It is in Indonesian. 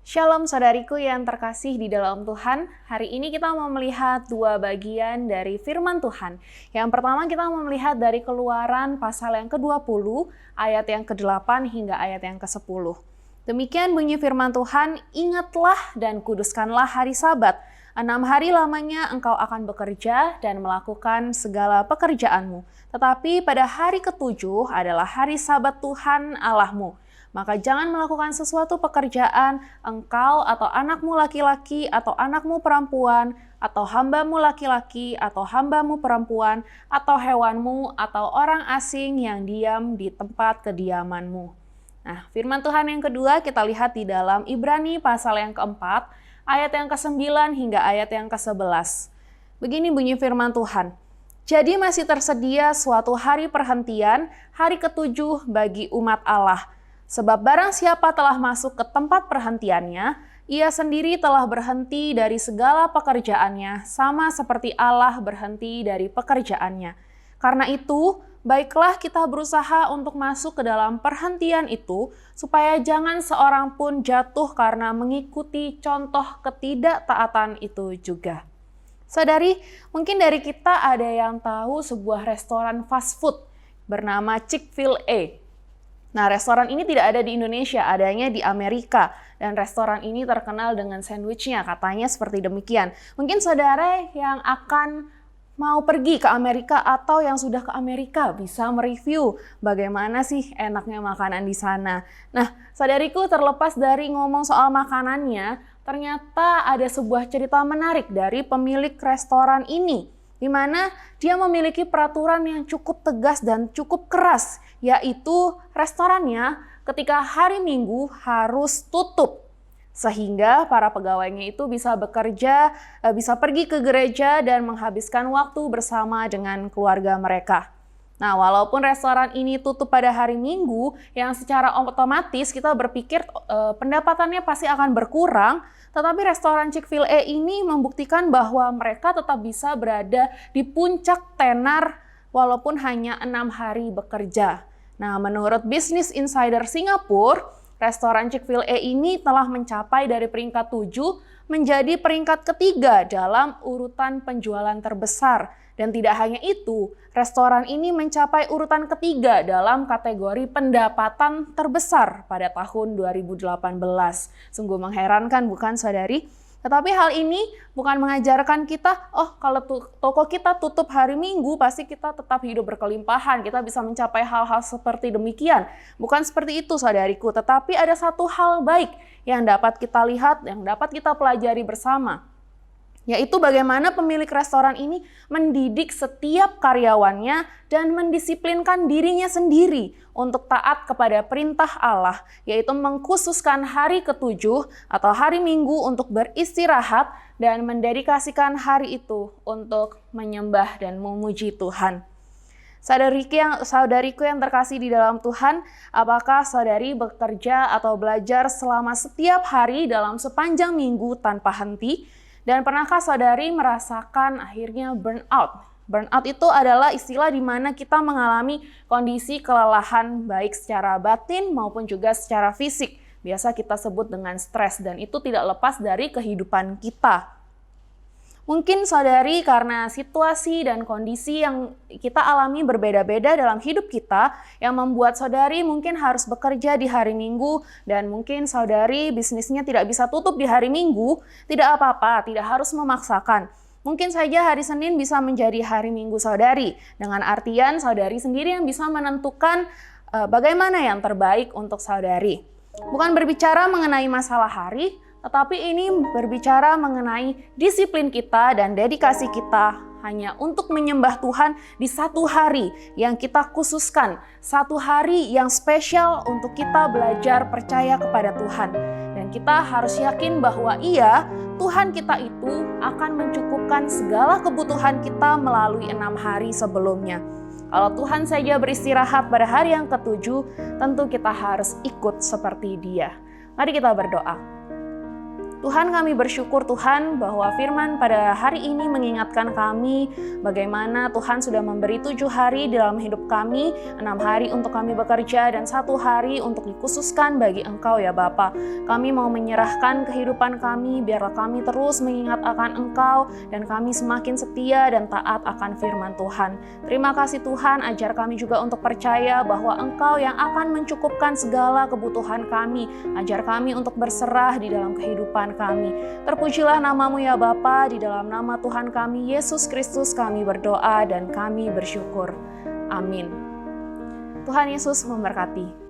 Shalom saudariku yang terkasih di dalam Tuhan. Hari ini kita mau melihat dua bagian dari firman Tuhan. Yang pertama kita mau melihat dari Keluaran pasal yang ke-20, ayat yang ke-8 hingga ayat yang ke-10. Demikian bunyi firman Tuhan, ingatlah dan kuduskanlah hari Sabat. 6 hari lamanya engkau akan bekerja dan melakukan segala pekerjaanmu. Tetapi pada hari ke-7 adalah hari Sabat Tuhan Allahmu. Maka jangan melakukan sesuatu pekerjaan, engkau atau anakmu laki-laki atau anakmu perempuan, atau hambamu laki-laki atau hambamu perempuan, atau hewanmu atau orang asing yang diam di tempat kediamanmu. Nah, firman Tuhan yang kedua kita lihat di dalam Ibrani pasal yang keempat, ayat yang ke-9 hingga ayat yang ke-11. Begini bunyi firman Tuhan. Jadi masih tersedia suatu hari perhentian, hari ke-7 bagi umat Allah. Sebab barang siapa telah masuk ke tempat perhentiannya, ia sendiri telah berhenti dari segala pekerjaannya, sama seperti Allah berhenti dari pekerjaannya. Karena itu, baiklah kita berusaha untuk masuk ke dalam perhentian itu, supaya jangan seorang pun jatuh karena mengikuti contoh ketidaktaatan itu juga. Saudari, mungkin dari kita ada yang tahu sebuah restoran fast food bernama Chick-fil-A. Nah, restoran ini tidak ada di Indonesia, adanya di Amerika. Dan restoran ini terkenal dengan sandwichnya, katanya seperti demikian. Mungkin saudara yang akan mau pergi ke Amerika atau yang sudah ke Amerika bisa mereview bagaimana sih enaknya makanan di sana. Nah, saudariku, terlepas dari ngomong soal makanannya, ternyata ada sebuah cerita menarik dari pemilik restoran ini, di mana dia memiliki peraturan yang cukup tegas dan cukup keras, yaitu restorannya ketika hari Minggu harus tutup. Sehingga para pegawainya itu bisa bekerja, bisa pergi ke gereja dan menghabiskan waktu bersama dengan keluarga mereka. Nah, walaupun restoran ini tutup pada hari Minggu, yang secara otomatis kita berpikir pendapatannya pasti akan berkurang, tetapi restoran Chick-fil-A ini membuktikan bahwa mereka tetap bisa berada di puncak tenar walaupun hanya 6 hari bekerja. Nah, menurut Business Insider Singapura, restoran Chick-fil-A ini telah mencapai dari peringkat 7 menjadi peringkat ketiga dalam urutan penjualan terbesar. Dan tidak hanya itu, restoran ini mencapai urutan ketiga dalam kategori pendapatan terbesar pada tahun 2018. Sungguh mengherankan, bukan saudari? Tetapi hal ini bukan mengajarkan kita, oh kalau toko kita tutup hari Minggu, pasti kita tetap hidup berkelimpahan, kita bisa mencapai hal-hal seperti demikian. Bukan seperti itu saudariku, tetapi ada satu hal baik yang dapat kita lihat, yang dapat kita pelajari bersama. Yaitu bagaimana pemilik restoran ini mendidik setiap karyawannya dan mendisiplinkan dirinya sendiri untuk taat kepada perintah Allah, yaitu mengkhususkan hari ke-7 atau hari Minggu untuk beristirahat dan mendedikasikan hari itu untuk menyembah dan memuji Tuhan. Saudariku yang terkasih di dalam Tuhan, apakah saudari bekerja atau belajar selama setiap hari dalam sepanjang minggu tanpa henti? Dan pernahkah saudari merasakan akhirnya burnout? Burnout itu adalah istilah di mana kita mengalami kondisi kelelahan baik secara batin maupun juga secara fisik. Biasa kita sebut dengan stres dan itu tidak lepas dari kehidupan kita. Mungkin saudari karena situasi dan kondisi yang kita alami berbeda-beda dalam hidup kita yang membuat saudari mungkin harus bekerja di hari Minggu dan mungkin saudari bisnisnya tidak bisa tutup di hari Minggu, tidak apa-apa, tidak harus memaksakan. Mungkin saja hari Senin bisa menjadi hari Minggu saudari, dengan artian saudari sendiri yang bisa menentukan bagaimana yang terbaik untuk saudari. Bukan berbicara mengenai masalah hari, tetapi ini berbicara mengenai disiplin kita dan dedikasi kita hanya untuk menyembah Tuhan di satu hari yang kita khususkan, satu hari yang spesial untuk kita belajar percaya kepada Tuhan. Dan kita harus yakin bahwa Tuhan kita itu akan mencukupkan segala kebutuhan kita melalui 6 hari sebelumnya. Kalau Tuhan saja beristirahat pada hari yang ke-7, tentu kita harus ikut seperti Dia. Mari kita berdoa. Tuhan, kami bersyukur Tuhan bahwa firman pada hari ini mengingatkan kami bagaimana Tuhan sudah memberi 7 hari dalam hidup kami, 6 hari untuk kami bekerja dan 1 hari untuk dikhususkan bagi Engkau ya Bapa. Kami mau menyerahkan kehidupan kami, biarlah kami terus mengingat akan Engkau dan kami semakin setia dan taat akan firman Tuhan. Terima kasih Tuhan, ajar kami juga untuk percaya bahwa Engkau yang akan mencukupkan segala kebutuhan kami. Ajar kami untuk berserah di dalam kehidupan kami. Terpujilah namamu ya Bapa, di dalam nama Tuhan kami Yesus Kristus kami berdoa dan kami bersyukur. Amin. Tuhan Yesus memberkati.